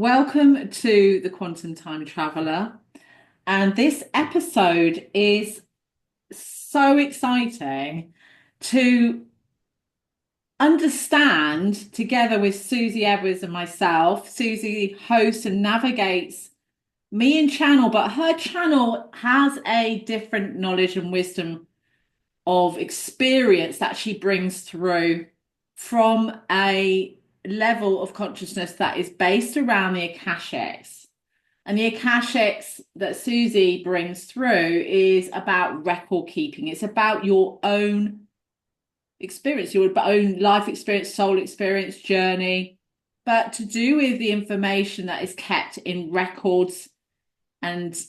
Welcome to the Quantum Time Traveler. And this episode is so exciting to understand together with Susie Edwards and myself. Susie hosts and navigates me and channel, but her channel has a different knowledge and wisdom of experience that she brings through from a level of consciousness that is based around the Akashics. And the Akashics that Susie brings through is about record keeping. It's about your own experience, your own life experience, soul experience, journey, but to do with the information that is kept in records and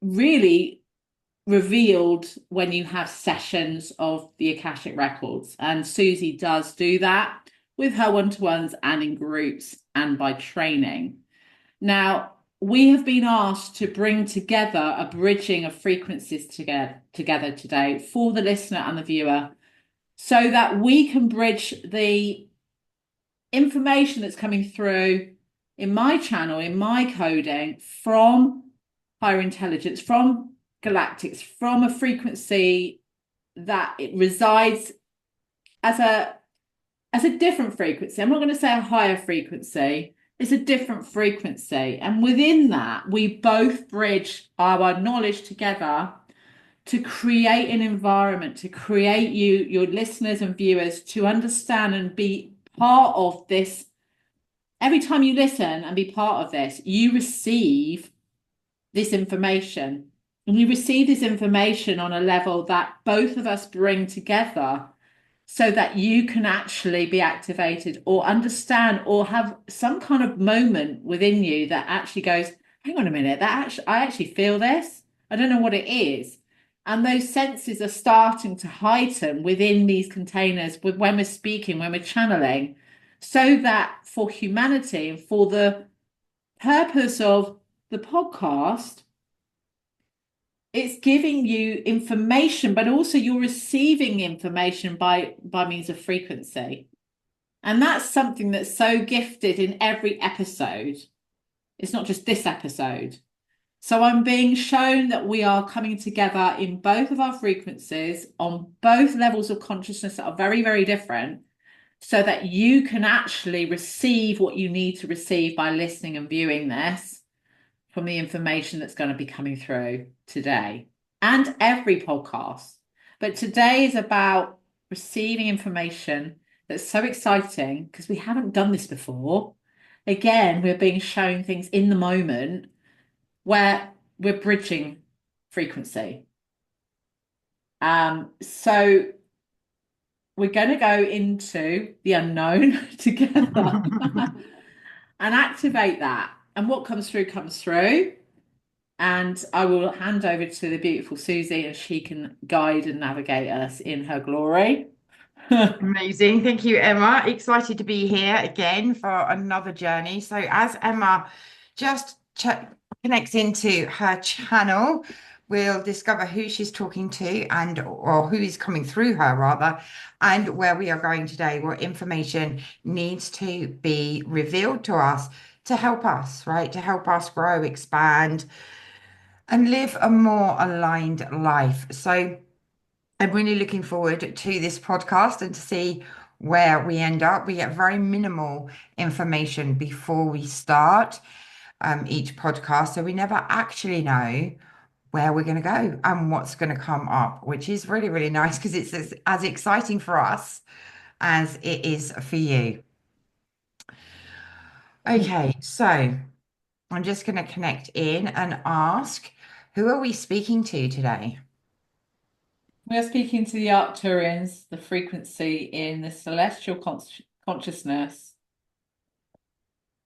really revealed when you have sessions of the Akashic Records. And Susie does do that with her one-to-ones and in groups and by training. Now, we have been asked to bring together a bridging of frequencies together today for the listener and the viewer so that we can bridge the information that's coming through in my channel, in my coding from higher intelligence, from galactics, from a frequency that it resides as a different frequency. I'm not going to say a higher frequency. It's a different frequency. And within that, we both bridge our knowledge together to create an environment, to create you, your listeners and viewers, to understand and be part of this. Every time you listen and be part of this, you receive this information. And we receive this information on a level that both of us bring together so that you can actually be activated or understand or have some kind of moment within you that actually goes, hang on a minute, I actually feel this. I don't know what it is. And those senses are starting to heighten within these containers when we're speaking, when we're channeling, so that for humanity and for the purpose of the podcast, it's giving you information, but also you're receiving information by means of frequency. And that's something that's so gifted in every episode. It's not just this episode. So I'm being shown that we are coming together in both of our frequencies on both levels of consciousness that are very, very different, so that you can actually receive what you need to receive by listening and viewing this from the information that's going to be coming through today and every podcast. But today is about receiving information that's so exciting because we haven't done this before. Again, we're being shown things in the moment where we're bridging frequency. So we're going to go into the unknown together and activate that. And what comes through comes through. And I will hand over to the beautiful Susie and she can guide and navigate us in her glory. Amazing. Thank you, Emma. Excited to be here again for another journey. So, as Emma just connects into her channel, we'll discover who she's talking to or who is coming through her rather, and where we are going today, what information needs to be revealed to us to help us, right? To help us grow, expand, and live a more aligned life. So, I'm really looking forward to this podcast and to see where we end up. We get very minimal information before we start each podcast. So we never actually know where we're going to go and what's going to come up, which is really, really nice because it's as exciting for us as it is for you. Okay, so I'm just going to connect in and ask, who are we speaking to today? We are speaking to the Arcturians, the frequency in the celestial consciousness,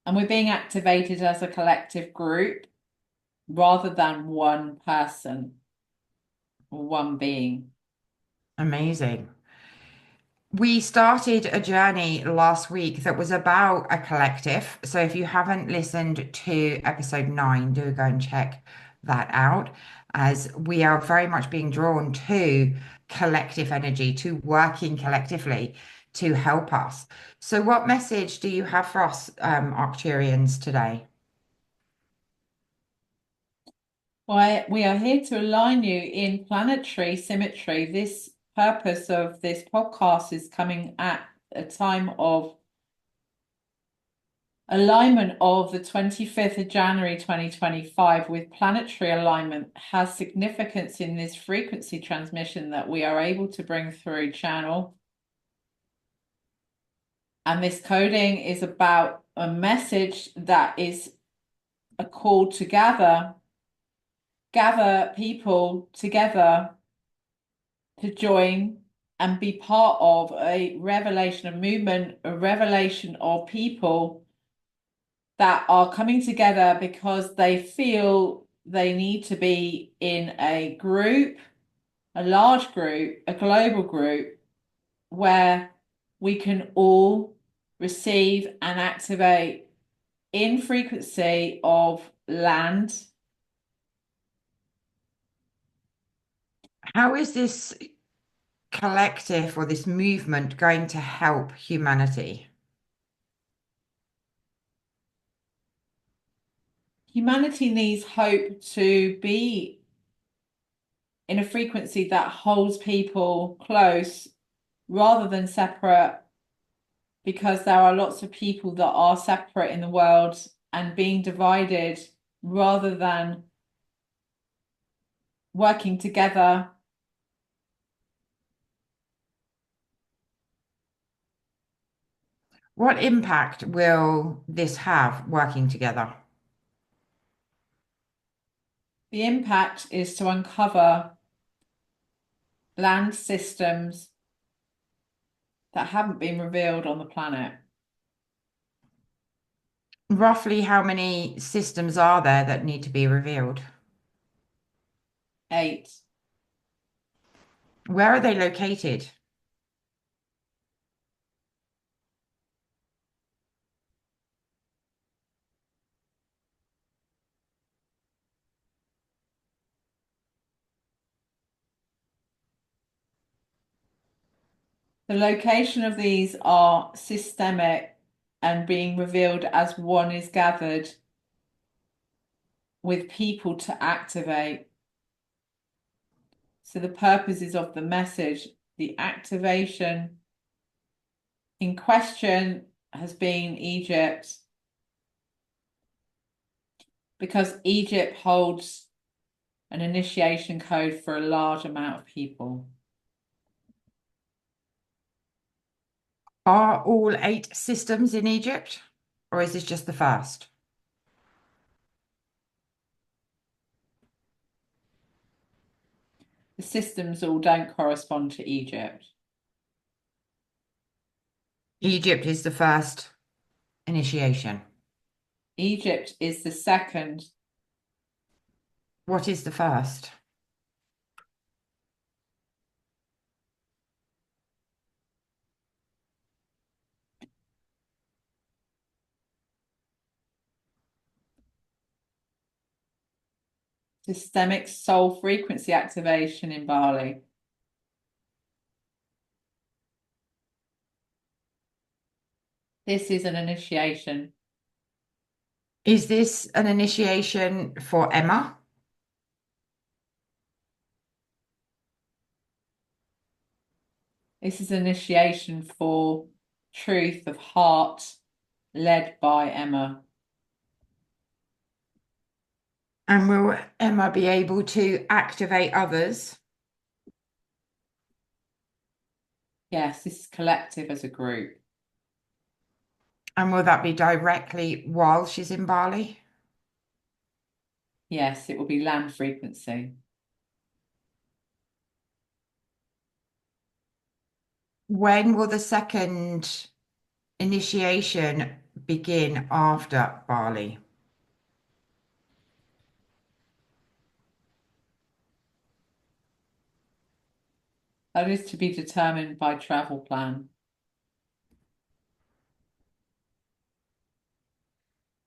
and we're being activated as a collective group rather than one person or one being. Amazing. We started a journey last week that was about a collective. So if you haven't listened to episode 9, do go and check that out, as we are very much being drawn to collective energy, to working collectively to help us. So, what message do you have for us, Arcturians, today? Why we are here to align you in planetary symmetry. This purpose of this podcast is coming at a time of alignment of the 25th of January 2025 with planetary alignment has significance in this frequency transmission that we are able to bring through channel. And this coding is about a message that is a call to gather people together to join and be part of a revelation of movement, a revelation of people that are coming together because they feel they need to be in a group, a large group, a global group, where we can all receive and activate in frequency of land. How is this collective or this movement going to help humanity? Humanity needs hope to be in a frequency that holds people close rather than separate, because there are lots of people that are separate in the world and being divided rather than working together. What impact will this have working together? The impact is to uncover land systems that haven't been revealed on the planet. Roughly how many systems are there that need to be revealed? 8. Where are they located? The location of these are systemic and being revealed as one is gathered with people to activate. So the purposes of the message, the activation in question has been Egypt, because Egypt holds an initiation code for a large amount of people. Are all 8 systems in Egypt, or is this just the first? The systems all don't correspond to Egypt. Egypt is the first initiation. Egypt is the second. What is the first? Systemic soul frequency activation in Bali. This is an initiation. Is this an initiation for Emma? This is an initiation for truth of heart, led by Emma. And will Emma be able to activate others? Yes, this is collective as a group. And will that be directly while she's in Bali? Yes, it will be land frequency. When will the second initiation begin after Bali? That is to be determined by travel plan.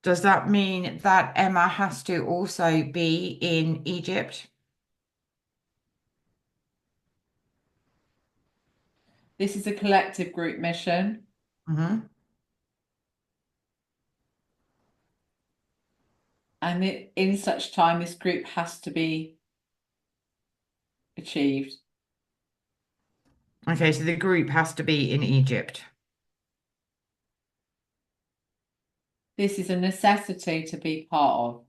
Does that mean that Emma has to also be in Egypt? This is a collective group mission, Hmm. and in such time, this group has to be achieved. Okay, so the group has to be in Egypt. This is a necessity to be part of.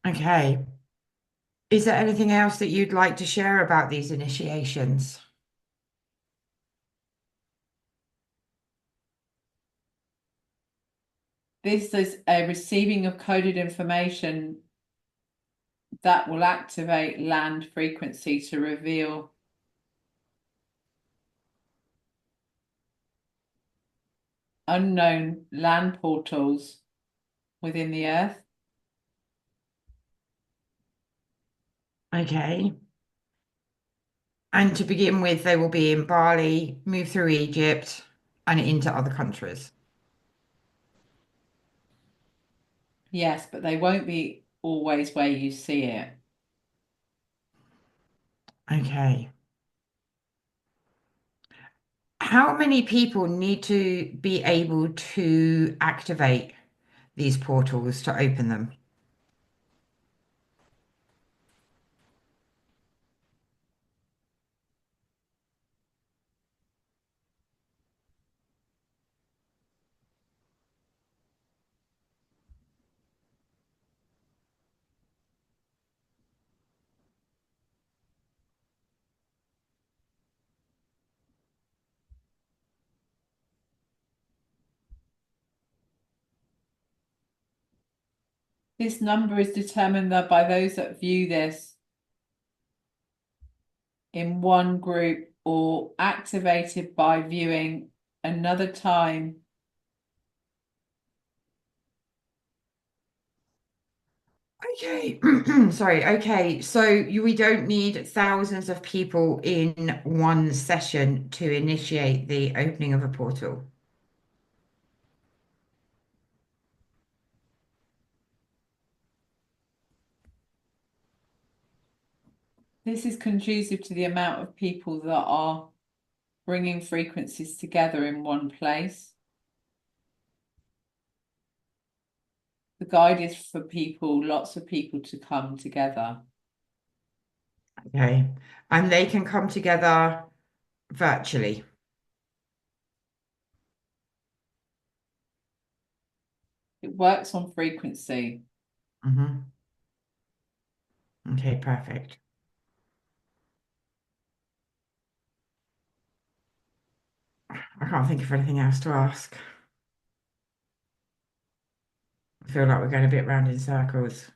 Okay. Is there anything else that you'd like to share about these initiations? This is a receiving of coded information that will activate land frequency to reveal unknown land portals within the earth. Okay. And to begin with, they will be in Bali, move through Egypt, and into other countries. Yes, but they won't be always where you see it. Okay. How many people need to be able to activate these portals to open them? This number is determined by those that view this in one group or activated by viewing another time. Okay. Sorry. Okay. So we don't need thousands of people in one session to initiate the opening of a portal. This is conducive to the amount of people that are bringing frequencies together in one place. The guide is for people, lots of people to come together. Okay. And they can come together virtually. It works on frequency. Hmm. Okay, perfect. I can't think of anything else to ask. I feel like we're going a bit round in circles.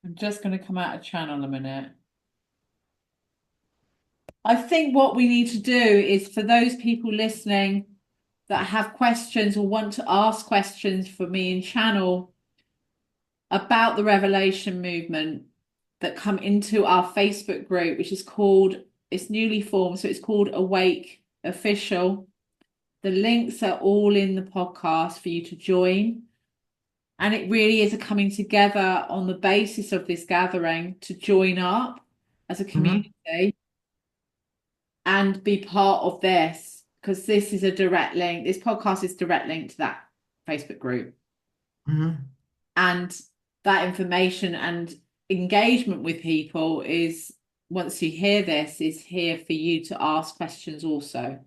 I'm just going to come out of channel a minute. I think what we need to do is for those people listening that have questions or want to ask questions for me in channel about the revelation movement that come into our Facebook group, which is called, it's newly formed, so it's called Awake Official. The links are all in the podcast for you to join. And it really is a coming together on the basis of this gathering to join up as a Hmm. community and be part of this, because this is a direct link. This podcast is direct link to that Facebook group. Hmm. And that information and engagement with people is, once you hear this, is here for you to ask questions also.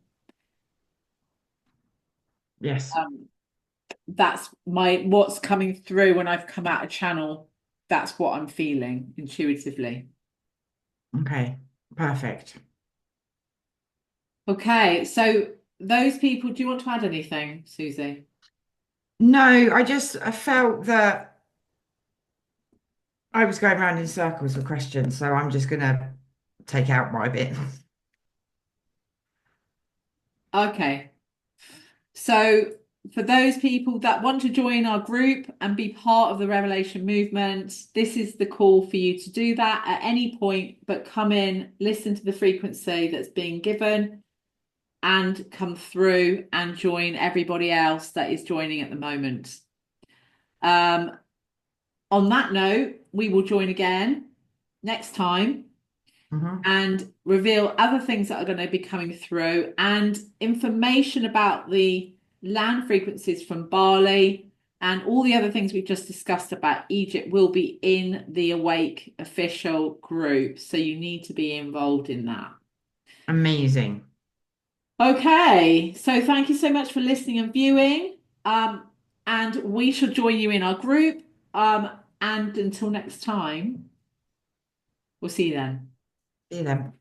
Yes. Um, that's what's coming through when I've come out of channel. That's what I'm feeling intuitively. Okay, perfect. Okay, so those people, do you want to add anything, Susie? No, I felt that I was going round in circles with questions, so I'm just going to take out my bit. Okay. So for those people that want to join our group and be part of the Revelation movement, this is the call for you to do that at any point, but come in, listen to the frequency that's being given, and come through and join everybody else that is joining at the moment. Um, on that note, we will join again next time. Mhm. and reveal other things that are going to be coming through and information about the land frequencies from Bali and all the other things we've just discussed about Egypt will be in the Awake official group. So you need to be involved in that. Amazing. Okay, so thank you so much for listening and viewing. Um, and we shall join you in our group. And until next time, we'll see you then. See you then.